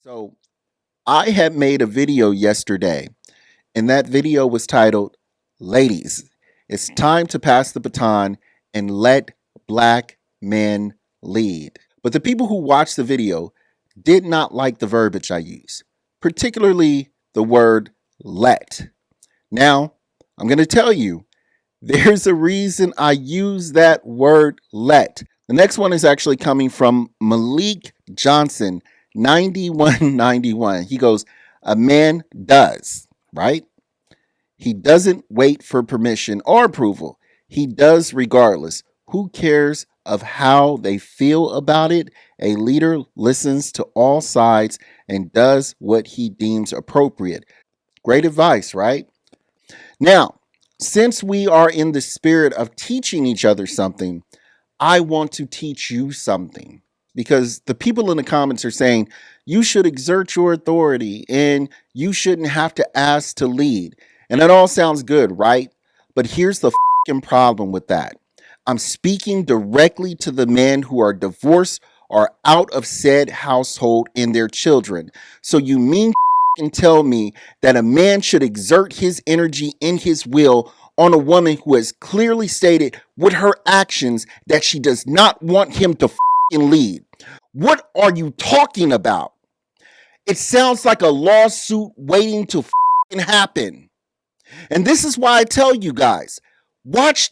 So I had made a video yesterday, and that video was titled, Ladies, it's time to pass the baton and let black men lead. But the people who watched the video did not like the verbiage I use, particularly the word let. Now, I'm going to tell you, there's a reason I use that word let. The next one is actually coming from Malik Johnson, 9191. He goes, a man does, right? He doesn't wait for permission or approval. He does regardless. Who cares of how they feel about it? A leader listens to all sides and does what he deems appropriate. Great advice, right? Now, since we are in the spirit of teaching each other something, I want to teach you something, because the people in the comments are saying you should exert your authority and you shouldn't have to ask to lead. And it all sounds good, right? But here's the problem with that. I'm speaking directly to the men who are divorced or out of said household and their children. So you mean and tell me that a man should exert his energy and his will on a woman who has clearly stated with her actions that she does not want him to lead? What are you talking about? It sounds like a lawsuit waiting to happen. And this is why I tell you guys, watch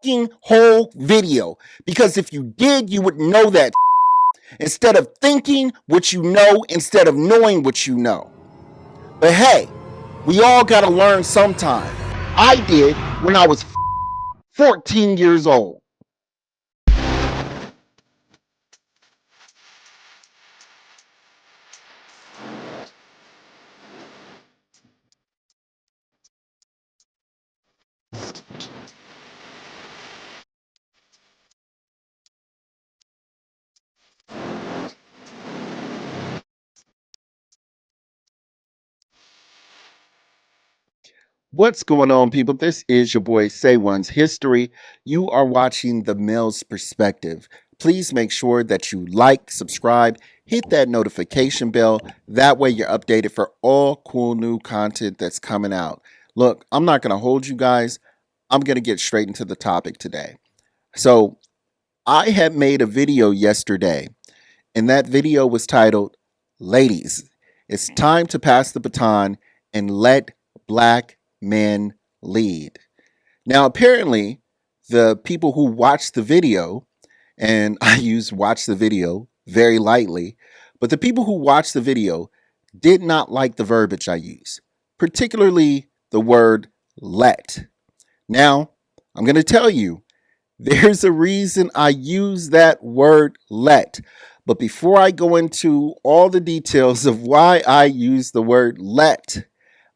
the whole video, because if you did, you would know that instead of thinking what you know, instead of knowing what you know. But hey, we all got to learn sometime. I did when I was 14 years old. What's going on, people? This is your boy Say One's History. You are watching The Male's Perspective. Please make sure that you like, subscribe, hit that notification bell. That way you're updated for all cool new content that's coming out. Look, I'm not going to hold you guys. I'm going to get straight into the topic today. So I had made a video yesterday, and that video was titled, Ladies, it's time to pass the baton and let black men lead. Now, apparently, the people who watched the video, and I use watch the video very lightly, but the people who watched the video did not like the verbiage I use, particularly the word let. Now, I'm going to tell you, there's a reason I use that word let. But before I go into all the details of why I use the word let,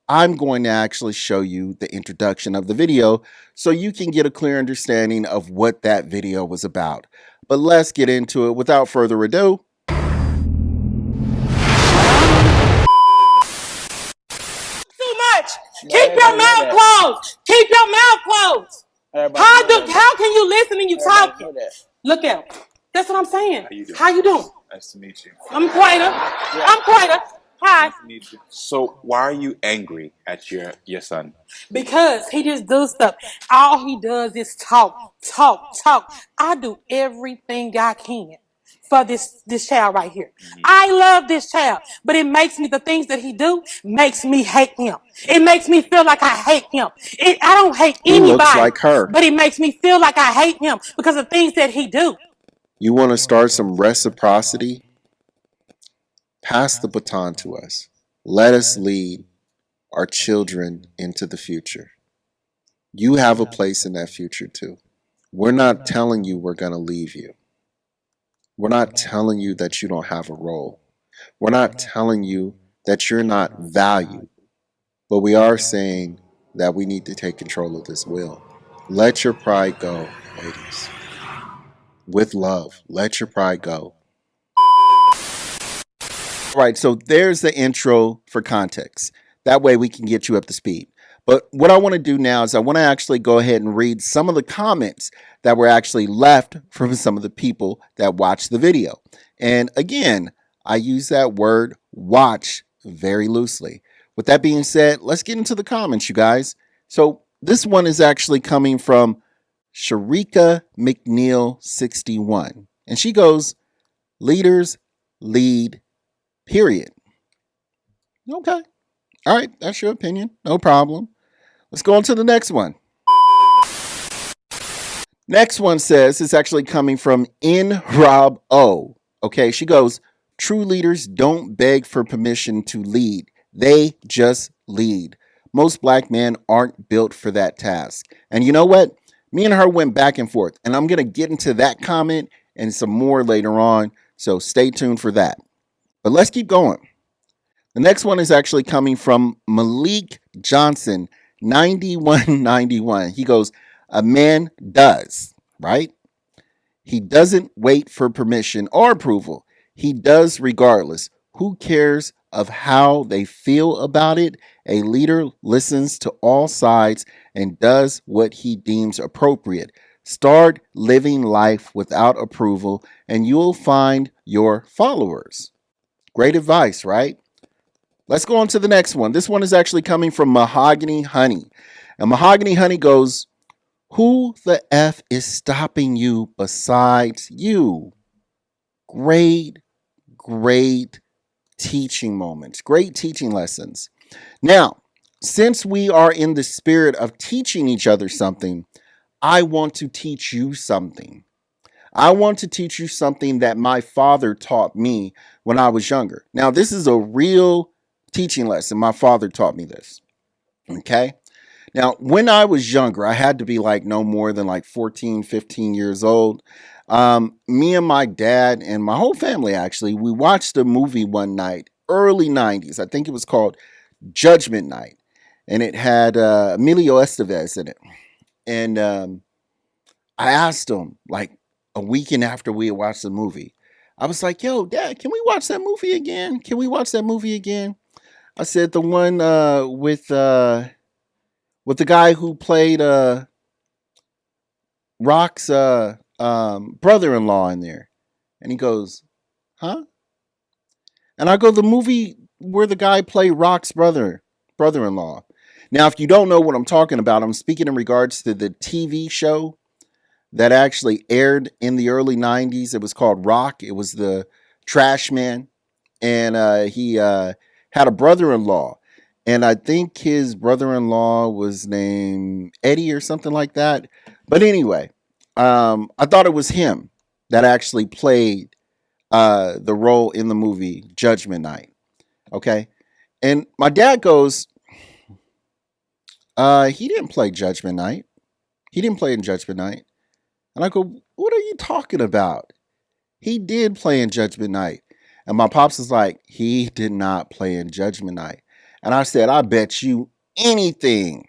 I'm going to actually show you the introduction of the video so you can get a clear understanding of what that video was about. But let's get into it without further ado. Too much. Keep your mouth closed. Keep your mouth closed. How can you listen and you talking? Look at him. That's what I'm saying. How you doing? Nice to meet you. I'm Quater. I'm Quater. Hi. Nice to meet you. So why are you angry at your son? Because he just does stuff. All he does is talk. I do everything I can for this child right here. I love this child, but it makes me, the things that he do makes me hate him. It makes me feel like I hate him. I don't hate anybody. Looks like her. But it makes me feel like I hate him because of things that he do. You want to start some reciprocity? Pass the baton to us. Let us lead our children into the future. You have a place in that future too. We're not telling you we're going to leave you. We're not telling you that you don't have a role. We're not telling you that you're not valued. But we are saying that we need to take control of this will. Let your pride go, ladies. With love, let your pride go. All right, so there's the intro for context. That way we can get you up to speed. But what I want to do now is I want to actually go ahead and read some of the comments that were actually left from some of the people that watched the video. And again, I use that word watch very loosely. With that being said, let's get into the comments, you guys. So this one is actually coming from Sharika McNeil 61. And she goes, leaders lead, period. Okay. All right. That's your opinion. No problem. Let's go on to the next one. Next one says it's actually coming from N Rob O. Okay. She goes, true leaders don't beg for permission to lead. They just lead. Most black men aren't built for that task. And you know what? Me and her went back and forth, and I'm going to get into that comment and some more later on. So stay tuned for that. But let's keep going. The next one is actually coming from Malik Johnson, 9191. He goes, a man does, right? He doesn't wait for permission or approval. He does regardless. Who cares of how they feel about it? A leader listens to all sides and does what he deems appropriate. Start living life without approval, and you'll find your followers. Great advice, right? Let's go on to the next one. This one is actually coming from Mahogany Honey. And Mahogany Honey goes, who the F is stopping you besides you? Great teaching moments, great teaching lessons. Now, since we are in the spirit of teaching each other something, I want to teach you something. I want to teach you something that my father taught me when I was younger. Now, this is a real teaching lesson. My father taught me this. Okay. Now, when I was younger, I had to be like no more than like 14, 15 years old. Me and my dad and my whole family, actually, we watched a movie one night, early 90s. I think it was called Judgment Night. And it had Emilio Estevez in it. And I asked him, like a weekend after we had watched the movie, I was like, yo, Dad, can we watch that movie again? Can we watch that movie again? I said, the one with the guy who played Rock's brother-in-law in there. And he goes, huh? And I go, the movie where the guy played Rock's brother-in-law. Now, if you don't know what I'm talking about, I'm speaking in regards to the TV show that actually aired in the early 90s. It was called Rock. It was the trash man. And he had a brother-in-law. And I think his brother-in-law was named Eddie or something like that. But anyway, I thought it was him that actually played the role in the movie Judgment Night. Okay. And my dad goes, he didn't play Judgment Night. He didn't play in Judgment Night. And I go, what are you talking about? He did play in Judgment Night. And my pops is like, he did not play in Judgment Night. And I said, I bet you anything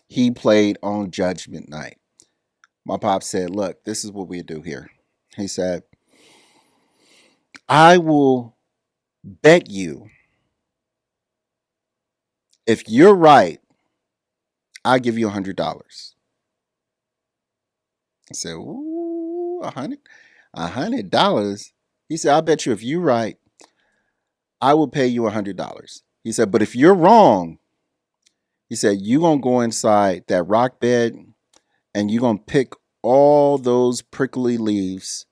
he played on Judgment Night. My pop said, look, this is what we do here. He said, I will bet you if you're right, I'll give you $100. I said, ooh, $100. He said, I bet you if you're right, I will pay you $100. He said, but if you're wrong, he said, you're going to go inside that rock bed and you're going to pick all those prickly leaves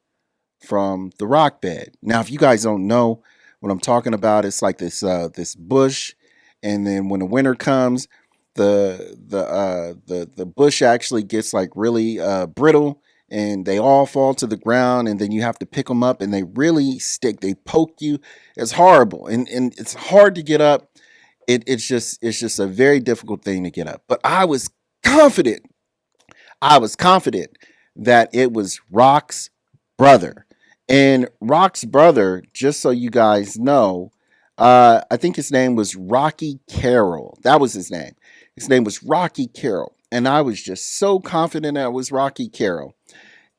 from the rock bed. Now, if you guys don't know what I'm talking about, it's like this bush. And then when the winter comes, the bush actually gets like really brittle and they all fall to the ground, and then you have to pick them up and they really stick. They poke you. It's horrible. And it's hard to get up. It's just a very difficult thing to get up. But I was confident that it was Rock's brother. And Rock's brother, just so you guys know, I think his name was Rocky Carroll. That was his name. His name was Rocky Carroll. And I was just so confident that it was Rocky Carroll.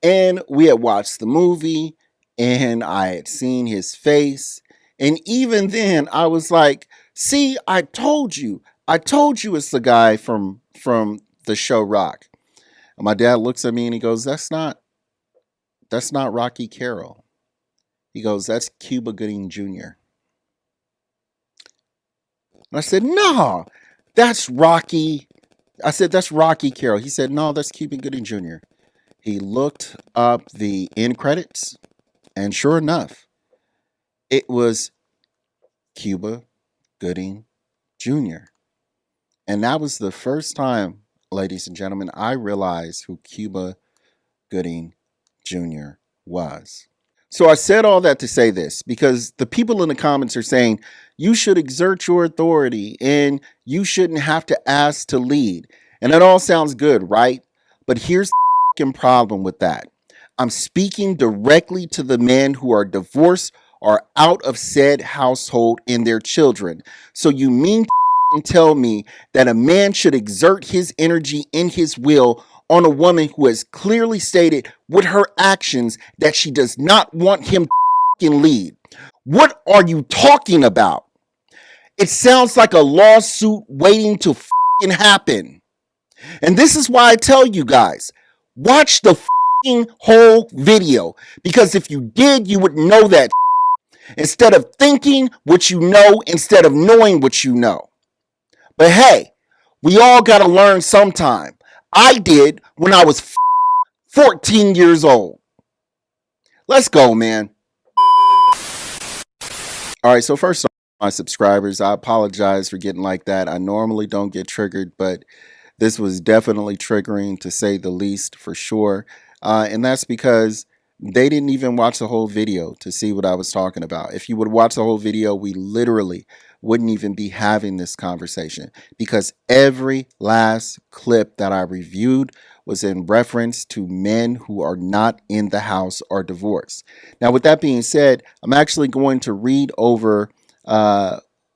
And we had watched the movie and I had seen his face. And even then I was like, see, I told you it's the guy from the show Rock. And my dad looks at me and he goes, that's not Rocky Carroll. He goes, that's Cuba Gooding Jr. And I said, no, that's Rocky. I said, that's Rocky Carroll. He said, no, that's Cuba Gooding Jr. He looked up the end credits, and sure enough, it was Cuba Gooding Jr. And that was the first time, ladies and gentlemen, I realized who Cuba Gooding Jr. was. So I said all that to say this because the people in the comments are saying you should exert your authority and you shouldn't have to ask to lead. And that all sounds good, right? But here's the problem with that. I'm speaking directly to the men who are divorced or out of said household and their children. So you mean to tell me that a man should exert his energy and his will on a woman who has clearly stated with her actions that she does not want him to lead? What are you talking about? It sounds like a lawsuit waiting to happen. And this is why I tell you guys, watch the whole video, because if you did, you would know that instead of thinking what you know, instead of knowing what you know. But hey, we all got to learn sometime. I did when I was 14 years old. Let's go, man. All right, so first, my subscribers, I apologize for getting like that. I normally don't get triggered, but this was definitely triggering to say the least, for sure. And that's because they didn't even watch the whole video to see what I was talking about. If you would watch the whole video, we literally wouldn't even be having this conversation, because every last clip that I reviewed was in reference to men who are not in the house or divorced. Now, with that being said, I'm actually going to read over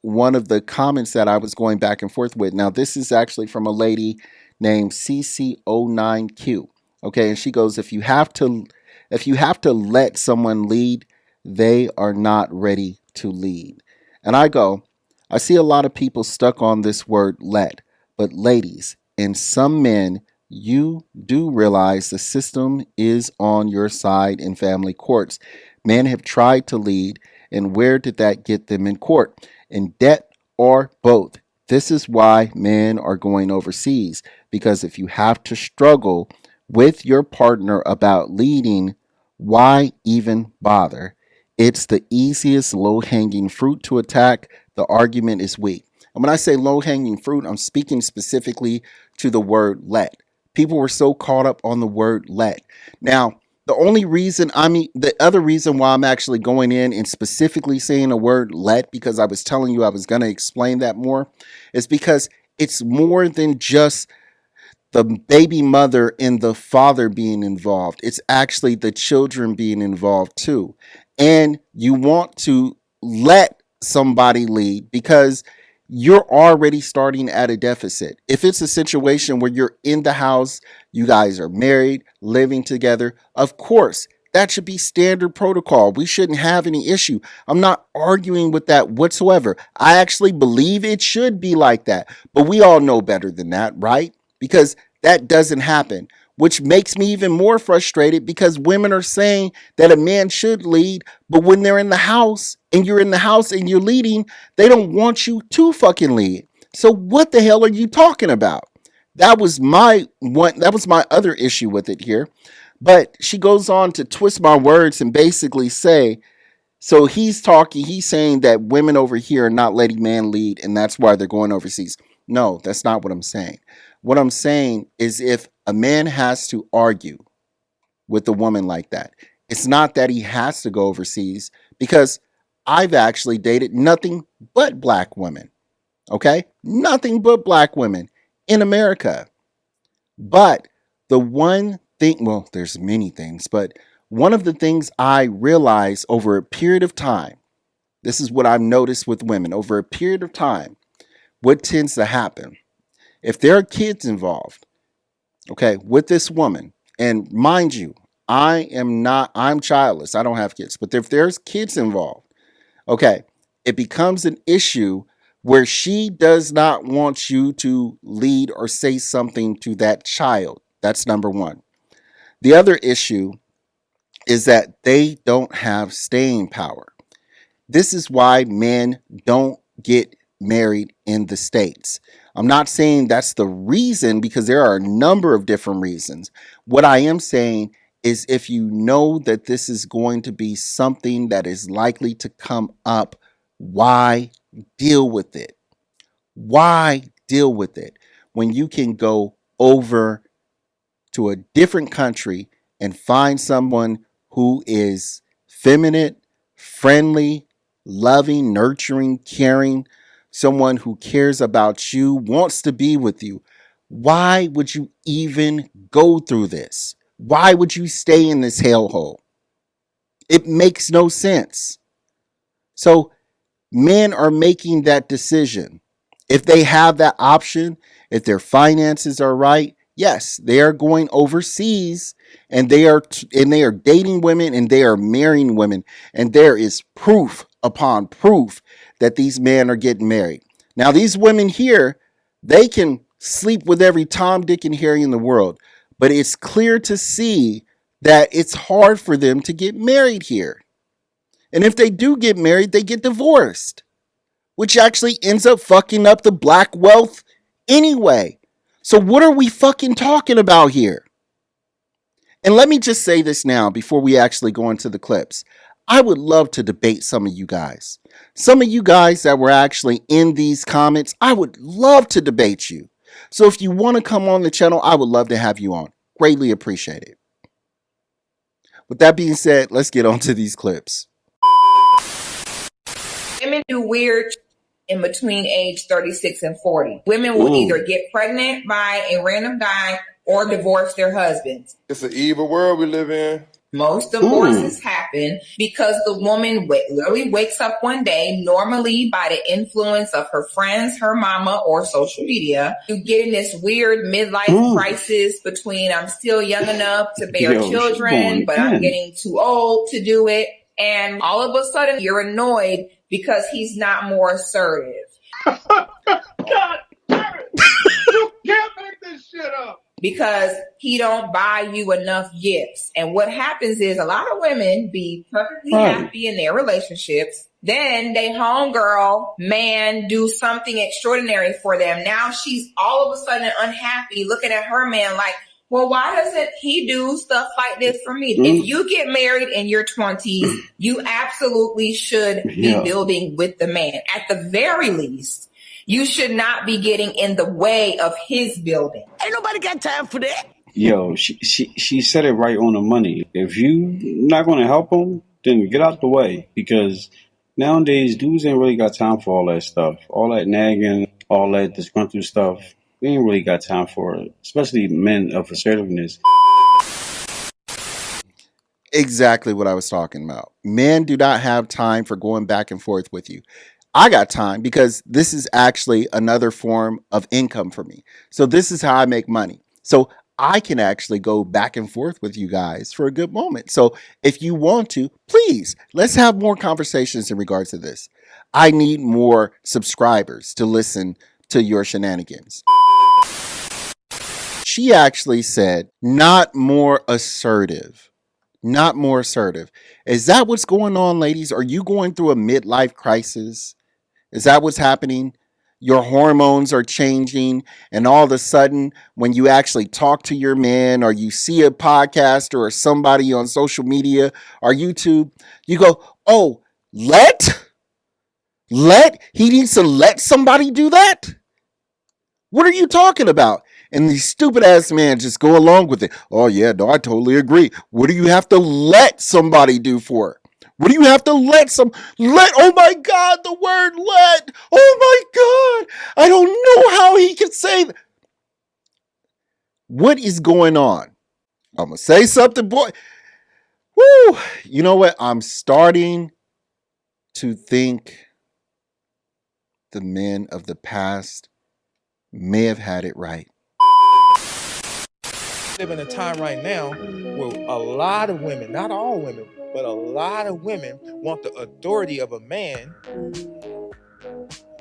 one of the comments that I was going back and forth with. Now, this is actually from a lady named CC09Q. Okay, and she goes, if you have to let someone lead, they are not ready to lead. And I go, I see a lot of people stuck on this word let, but ladies and some men, you do realize the system is on your side in family courts. Men have tried to lead, and where did that get them in court? In debt or both. This is why men are going overseas, because if you have to struggle with your partner about leading, why even bother? It's the easiest low hanging fruit to attack. The argument is weak. And when I say low hanging fruit, I'm speaking specifically to the word let. People were so caught up on the word let. Now, the other reason why I'm actually going in and specifically saying the word let, because I was telling you I was going to explain that more, is because it's more than just the baby mother and the father being involved. It's actually the children being involved too. And you want to let somebody lead because you're already starting at a deficit. If it's a situation where you're in the house, you guys are married, living together, of course, that should be standard protocol. We shouldn't have any issue. I'm not arguing with that whatsoever. I actually believe it should be like that. But we all know better than that, right? Because that doesn't happen, which makes me even more frustrated because women are saying that a man should lead, but when they're in the house and you're in the house and you're leading, they don't want you to fucking lead. So what the hell are you talking about? That was my other issue with it here. But she goes on to twist my words and basically say, so he's saying that women over here are not letting man lead, and that's why they're going overseas. No, that's not what I'm saying. What I'm saying is if a man has to argue with a woman like that, it's not that he has to go overseas, because I've actually dated nothing but black women. Okay? Nothing but black women in America. But the one thing, well, there's many things, but one of the things I realized over a period of time, this is what I've noticed with women over a period of time, what tends to happen. If there are kids involved, okay, with this woman, and mind you, I'm childless, I don't have kids, but if there's kids involved, okay, it becomes an issue where she does not want you to lead or say something to that child. That's number one. The other issue is that they don't have staying power. This is why men don't get married in the States. I'm not saying that's the reason, because there are a number of different reasons. What I am saying is, if you know that this is going to be something that is likely to come up, why deal with it? Why deal with it when you can go over to a different country and find someone who is feminine, friendly, loving, nurturing, caring, someone who cares about you, wants to be with you? Why would you even go through this? Why would you stay in this hellhole? It makes no sense. So men are making that decision. If they have that option, if their finances are right, yes, they are going overseas, and they are dating women, and they are marrying women, and there is proof upon proof that these men are getting married. Now, these women here, they can sleep with every Tom, Dick, and Harry in the world, but it's clear to see that it's hard for them to get married here. And if they do get married, they get divorced, which actually ends up fucking up the black wealth anyway. So what are we fucking talking about here? And let me just say this now before we actually go into the clips. I would love to debate some of you guys. Some of you guys that were actually in these comments, I would love to debate you. So if you want to come on the channel, I would love to have you on. Greatly appreciate it. With that being said, let's get on to these clips. Women do weird in between age 36 and 40. Women will either get pregnant by a random guy or divorce their husbands. It's an evil world we live in. Most divorces happen because the woman literally wakes up one day, normally by the influence of her friends, her mama, or social media. You get in this weird midlife crisis between I'm still young enough to bear children, but I'm getting too old to do it. And all of a sudden, you're annoyed because he's not more assertive. God damn it! You can't make this shit up. Because he don't buy you enough gifts. And what happens is a lot of women be perfectly happy in their relationships. Then they homegirl man do something extraordinary for them. Now she's all of a sudden unhappy looking at her man like, well, why doesn't he do stuff like this for me? If you get married in your 20s, you absolutely should be building with the man. At the very least, you should not be getting in the way of his building. Ain't nobody got time for that. Yo, she said it right on the money. If you not going to help them, then get out the way. Because nowadays, dudes ain't really got time for all that stuff. All that nagging, all that disgruntled stuff. We ain't really got time for it. Especially men of assertiveness. Exactly what I was talking about. Men do not have time for going back and forth with you. I got time because this is actually another form of income for me. So this is how I make money. So I can actually go back and forth with you guys for a good moment. So if you want to, please, let's have more conversations in regards to this. I need more subscribers to listen to your shenanigans. She actually said, not more assertive. Not more assertive. Is that what's going on, ladies? Are you going through a midlife crisis? Is that what's happening? Your hormones are changing, and all of a sudden, when you actually talk to your man, or you see a podcast or somebody on social media or YouTube, you go, oh, he needs to let somebody do that? What are you talking about? And these stupid ass men just go along with it. Oh yeah, no, I totally agree. What do you have to let somebody do for? What do you have to let? Oh my God, the word let. Oh my God. I don't know how he can say that. What is going on? I'm going to say something, boy. Woo. You know what? I'm starting to think the men of the past may have had it right. We live in a time right now where a lot of women, not all women, but a lot of women want the authority of a man,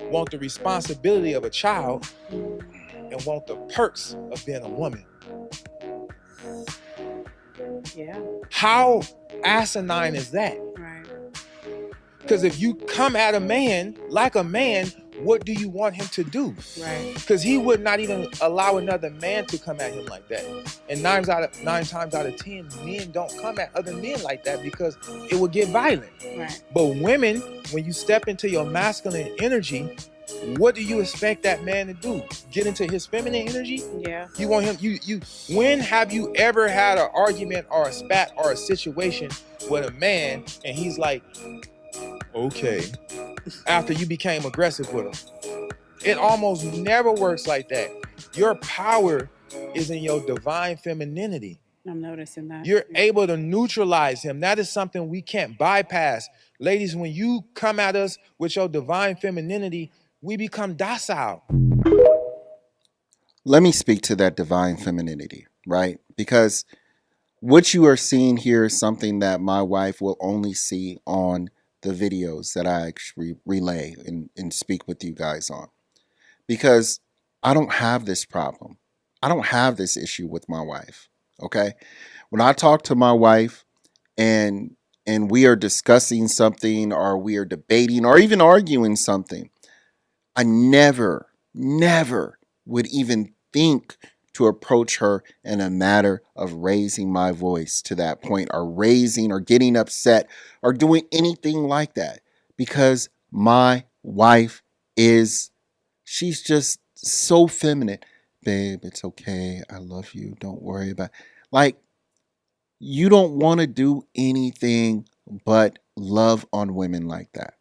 want the responsibility of a child, and want the perks of being a woman. Yeah. How asinine is that? Right. Because if you come at a man like a man, what do you want him to do? Right. Because he would not even allow another man to come at him like that. And nine times out of 10, men don't come at other men like that because it would get violent. Right. But women, when you step into your masculine energy, what do you expect that man to do? Get into his feminine energy? Yeah. You want him, you when have you ever had an argument or a spat or a situation with a man and he's like, okay, after you became aggressive with him? It almost never works like that. Your power is in your divine femininity. I'm noticing that. You're able to neutralize him. That is something we can't bypass. Ladies, when you come at us with your divine femininity, we become docile. Let me speak to that divine femininity, right? Because what you are seeing here is something that my wife will only see on the videos that I actually relay and speak with you guys on. Because I don't have this problem. I don't have this issue with my wife. Okay. When I talk to my wife and we are discussing something or we are debating or even arguing something, I never would even think to approach her in a matter of raising my voice to that point or raising or getting upset or doing anything like that, because my wife she's just so feminine. Babe, it's okay. I love you. Don't worry about it. Like, you don't want to do anything but love on women like that.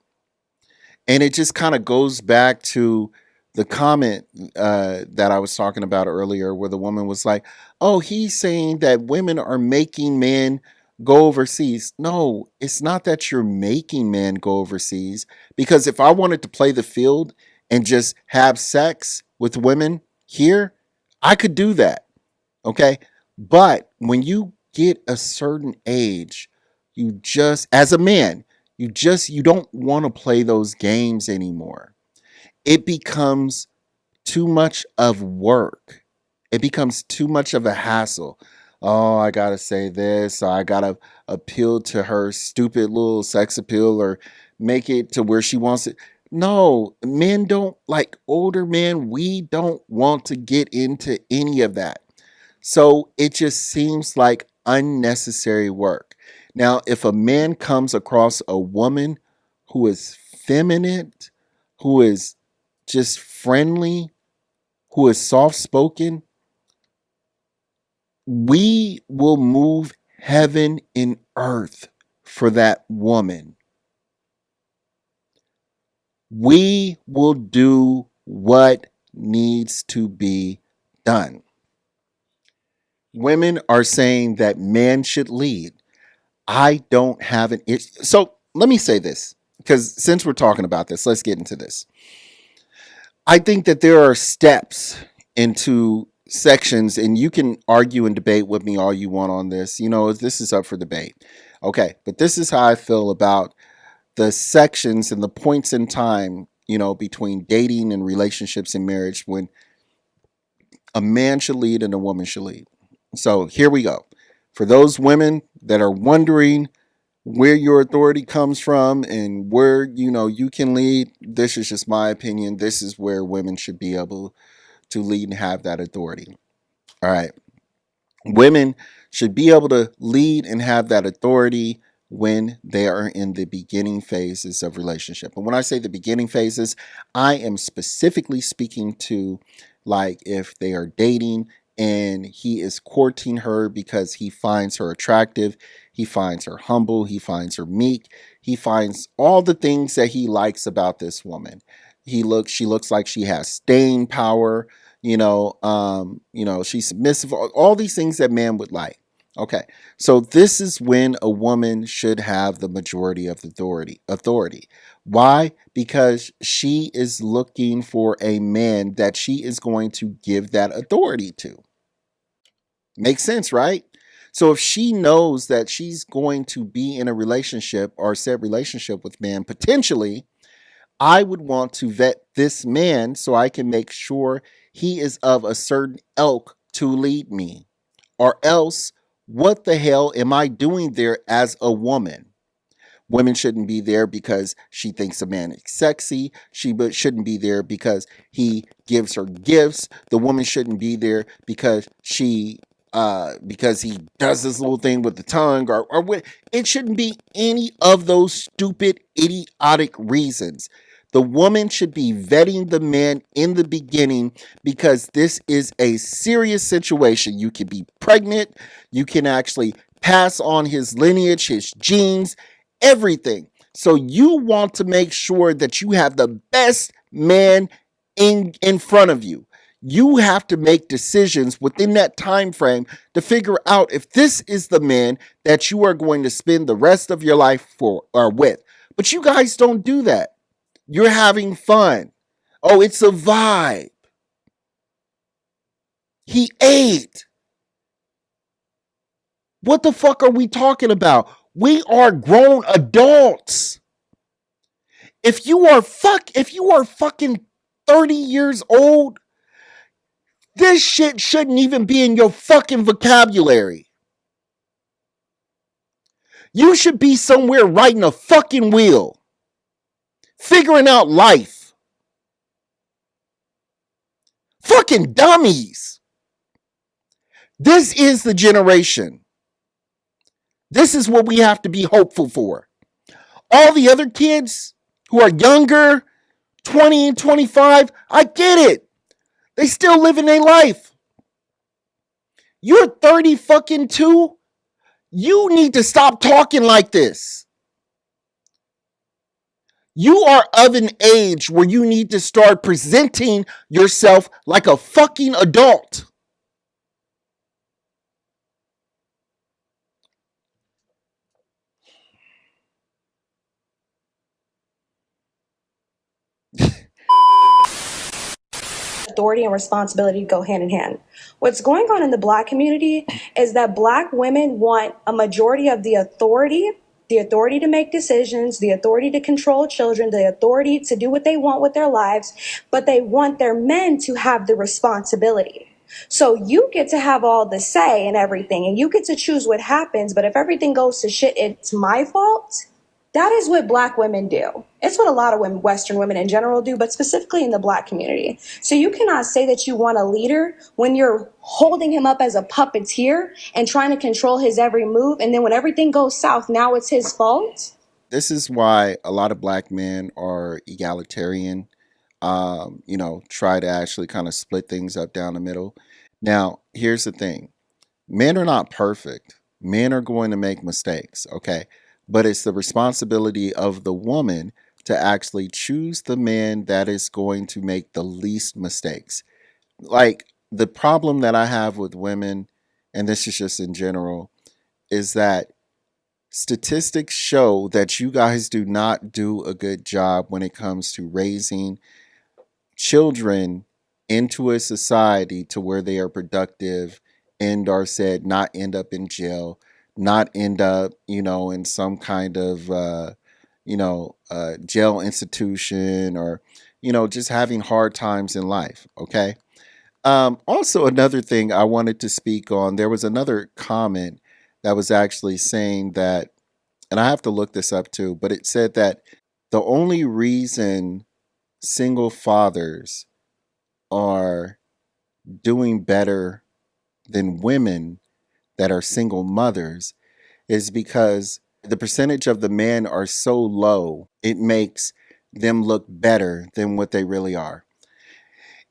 And it just kind of goes back to the comment that I was talking about earlier, where the woman was like, oh, he's saying that women are making men go overseas. No, it's not that you're making men go overseas. Because if I wanted to play the field and just have sex with women here, I could do that. Okay. But when you get a certain age, you just, as a man, you don't want to play those games anymore. It becomes too much of work. It becomes too much of a hassle. Oh, I got to say this. I got to appeal to her stupid little sex appeal or make it to where she wants it. No, men don't, like older men, we don't want to get into any of that. So it just seems like unnecessary work. Now, if a man comes across a woman who is feminine, who is just friendly, who is soft spoken, we will move heaven and earth for that woman. We will do what needs to be done. Women are saying that men should lead. I don't have an issue. So let me say this, because since we're talking about this, let's get into this. I think that there are steps into sections, and you can argue and debate with me all you want on this. You know, this is up for debate. Okay, but this is how I feel about the sections and the points in time, you know, between dating and relationships and marriage, when a man should lead and a woman should lead. So here we go. For those women that are wondering where your authority comes from and where, you know, you can lead, this is just my opinion. This is where women should be able to lead and have that authority. All right. Women should be able to lead and have that authority when they are in the beginning phases of relationship. And when I say the beginning phases, I am specifically speaking to, like, if they are dating and he is courting her because he finds her attractive, he finds her humble, he finds her meek, he finds all the things that he likes about this woman. She looks like she has staying power, she's submissive, all these things that man would like. Okay, so this is when a woman should have the majority of authority. Why? Because she is looking for a man that she is going to give that authority to. Makes sense, right? So if she knows that she's going to be in a relationship or said relationship with man, potentially, I would want to vet this man so I can make sure he is of a certain ilk to lead me. Or else, what the hell am I doing there as a woman? Women shouldn't be there because she thinks a man is sexy. She shouldn't be there because he gives her gifts. The woman shouldn't be there because because he does this little thing with the tongue or what. It shouldn't be any of those stupid, idiotic reasons. The woman should be vetting the man in the beginning because this is a serious situation. You can be pregnant. You can actually pass on his lineage, his genes, everything. So you want to make sure that you have the best man in front of you. You have to make decisions within that time frame to figure out if this is the man that you are going to spend the rest of your life for or with. But you guys don't do that. You're having fun. Oh, it's a vibe. He ate. What the fuck are we talking about? We are grown adults. If you are fucking 30 years old, this shit shouldn't even be in your fucking vocabulary. You should be somewhere riding a fucking wheel, figuring out life. Fucking dummies. This is the generation. This is what we have to be hopeful for. All the other kids who are younger, 20 and 25, I get it. They still living their life. You're 30 fucking 2. You need to stop talking like this. You are of an age where you need to start presenting yourself like a fucking adult. Authority and responsibility go hand in hand. What's going on in the Black community is that Black women want a majority of the authority to make decisions, the authority to control children, the authority to do what they want with their lives, but they want their men to have the responsibility. So you get to have all the say and everything, and you get to choose what happens, but if everything goes to shit, it's my fault. That is what Black women do. It's what a lot of women, Western women in general do, but specifically in the Black community. So you cannot say that you want a leader when you're holding him up as a puppeteer and trying to control his every move. And then when everything goes south, now it's his fault. This is why a lot of Black men are egalitarian. Try to actually kind of split things up down the middle. Now, here's the thing. Men are not perfect. Men are going to make mistakes, okay? But it's the responsibility of the woman to actually choose the man that is going to make the least mistakes. Like, the problem that I have with women, and this is just in general, is that statistics show that you guys do not do a good job when it comes to raising children into a society to where they are productive and are said not end up in jail, not end up, in some kind of, jail institution or, just having hard times in life. Okay. Also, another thing I wanted to speak on, there was another comment that was actually saying that, and I have to look this up too, but it said that the only reason single fathers are doing better than women that are single mothers is because the percentage of the men are so low, it makes them look better than what they really are.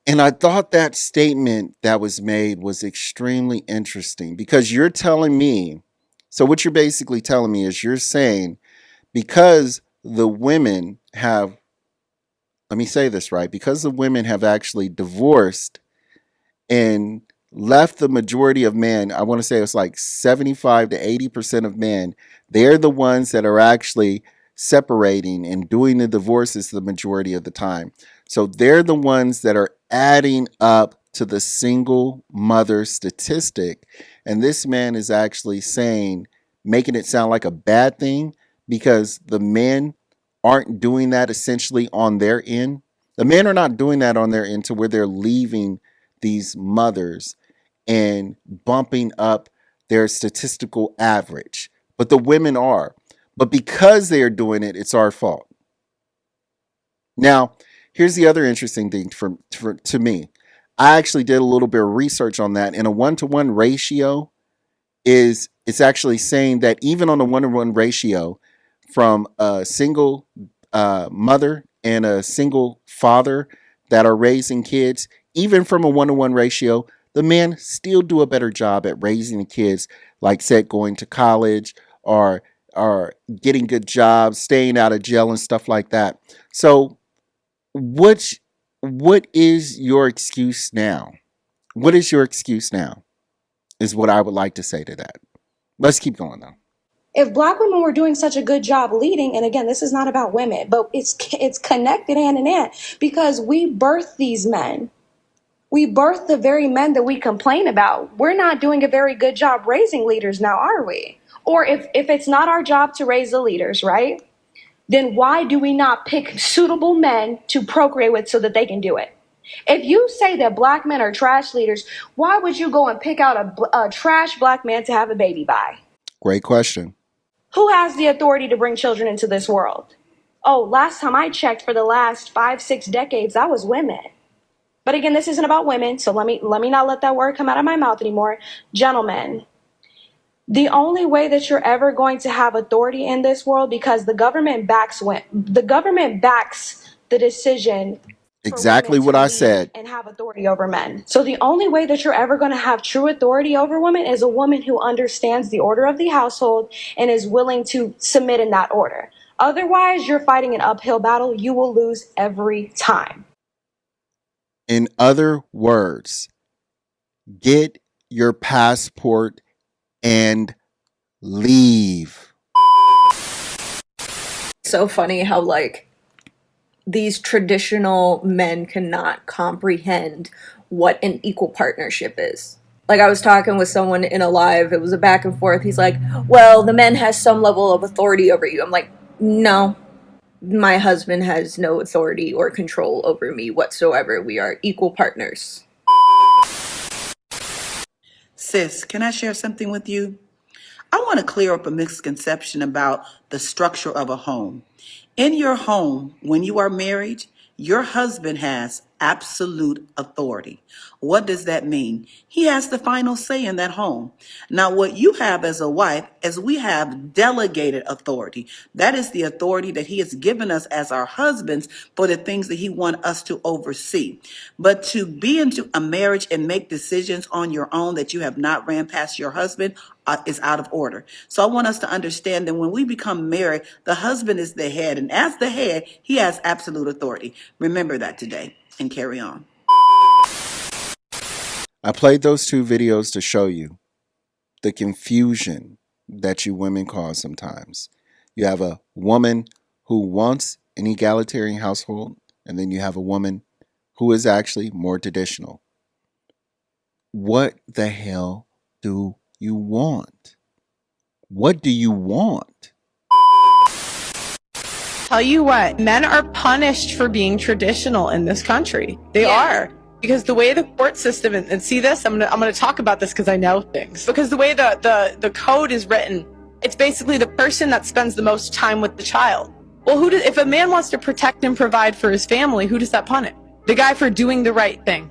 And I thought that statement that was made was extremely interesting because you're telling me, so what you're basically telling me is you're saying because the women have, let me say this right, because the women have actually divorced and left the majority of men, I want to say it's like 75 to 80% of men, they're the ones that are actually separating and doing the divorces the majority of the time. So they're the ones that are adding up to the single mother statistic. And this man is actually saying, making it sound like a bad thing because the men aren't doing that essentially on their end. The men are not doing that on their end to where they're leaving these mothers and bumping up their statistical average. But the women are. But because they are doing it, it's our fault. Now, here's the other interesting thing to me. I actually did a little bit of research on that. In a 1-to-1 ratio, it's actually saying that even on a 1-to-1 ratio from a single mother and a single father that are raising kids, even from a 1-to-1 ratio, the men still do a better job at raising the kids, like said, going to college or getting good jobs, staying out of jail and stuff like that. So what is your excuse now? What is your excuse now? Is what I would like to say to that. Let's keep going though. If Black women were doing such a good job leading, and again, this is not about women, but it's connected hand in hand, because we birth these men. We birth the very men that we complain about. We're not doing a very good job raising leaders now, are we? Or if it's not our job to raise the leaders, right? Then why do we not pick suitable men to procreate with so that they can do it? If you say that Black men are trash leaders, why would you go and pick out a trash Black man to have a baby by? Great question. Who has the authority to bring children into this world? Oh, last time I checked, for the last 5-6 decades, that was women. But again, this isn't about women, so let me not let that word come out of my mouth anymore. Gentlemen, the only way that you're ever going to have authority in this world, because the government backs the decision. Exactly what I said. And have authority over men. So the only way that you're ever going to have true authority over women is a woman who understands the order of the household and is willing to submit in that order. Otherwise, you're fighting an uphill battle. You will lose every time. In other words, get your passport and leave. So funny how like these traditional men cannot comprehend what an equal partnership is. Like I was talking with someone in a live, it was a back and forth. He's like, well, the man has some level of authority over you. I'm like, no, my husband has no authority or control over me whatsoever. We are equal partners. Sis, can I share something with you? I want to clear up a misconception about the structure of a home. In your home, when you are married, your husband has absolute authority. What does that mean? He has the final say in that home. Now, what you have as a wife is we have delegated authority. That is the authority that he has given us as our husbands for the things that he wants us to oversee. But to be into a marriage and make decisions on your own that you have not ran past your husband is out of order. So I want us to understand that when we become married, the husband is the head, and as the head, he has absolute authority. Remember that today and carry on. I played those 2 videos to show you the confusion that you women cause sometimes. You have a woman who wants an egalitarian household, and then you have a woman who is actually more traditional. What the hell do you want? What do you want? Tell you what, men are punished for being traditional in this country. They are. Because the way the court system, and see this, I'm gonna talk about this because I know things. Because the way the code is written, it's basically the person that spends the most time with the child. Well, if a man wants to protect and provide for his family, who does that punish? The guy for doing the right thing.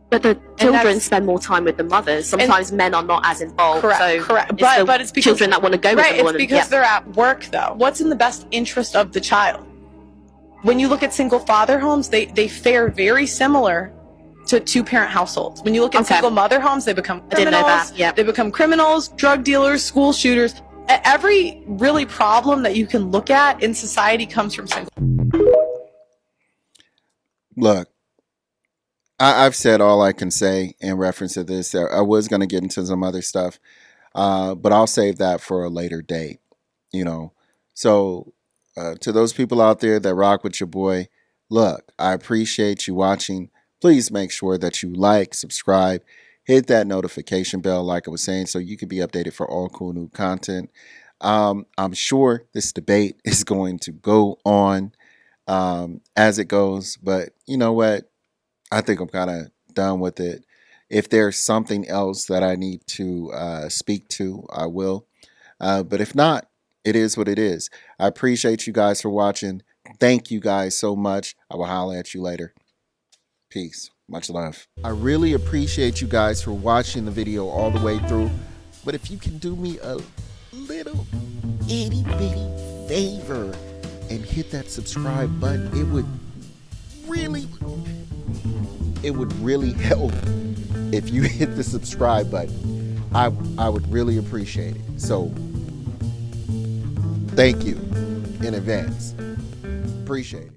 But the children spend more time with the mothers. Sometimes men are not as involved. Correct. But it's because children that want to go with the woman. It's because they're at work, though. What's in the best interest of the child? When you look at single father homes, they fare very similar to 2-parent households. When you look at single mother homes, they become criminals. I didn't know that. Yep. They become criminals, drug dealers, school shooters. Every really problem that you can look at in society comes from single. Look, I've said all I can say in reference to this. I was going to get into some other stuff, but I'll save that for a later date. So to those people out there that rock with your boy, look, I appreciate you watching. Please make sure that you like, subscribe, hit that notification bell, like I was saying, so you can be updated for all cool new content. I'm sure this debate is going to go on as it goes, but you know what? I think I'm kind of done with it. If there's something else that I need to speak to, I will. But if not, It is what it is. I appreciate you guys for watching. Thank you guys so much. I will holler at you later. Peace. Much love. I really appreciate you guys for watching the video all the way through. But if you can do me a little itty bitty favor and hit that subscribe button, it would really help if you hit the subscribe button. I would really appreciate it. So thank you in advance. Appreciate it.